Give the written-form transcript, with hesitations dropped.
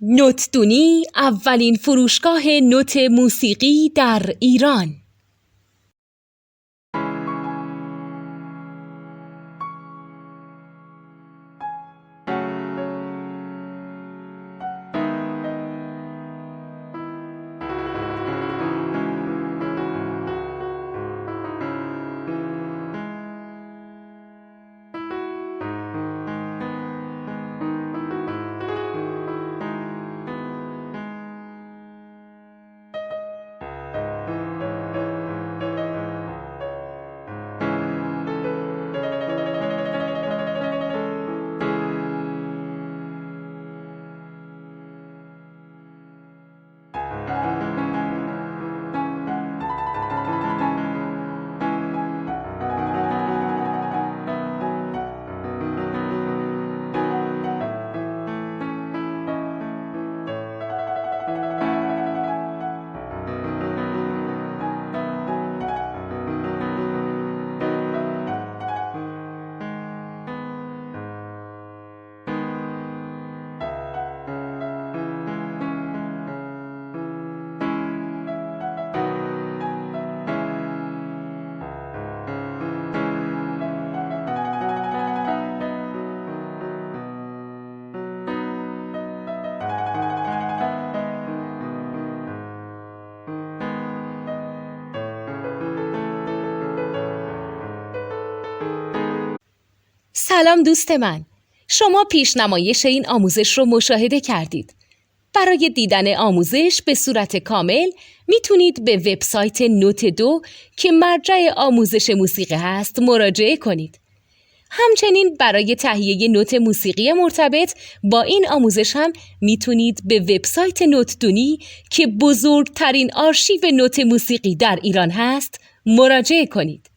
نوتدونی اولین فروشگاه نوت موسیقی در ایران. سلام دوست من، شما پیشنمایش این آموزش رو مشاهده کردید. برای دیدن آموزش به صورت کامل میتونید به وبسایت نوت2 که مرجع آموزش موسیقی هست مراجعه کنید. همچنین برای تهیه نوت موسیقی مرتبط با این آموزش هم میتونید به وبسایت نوتدونی که بزرگترین آرشیو نوت موسیقی در ایران هست مراجعه کنید.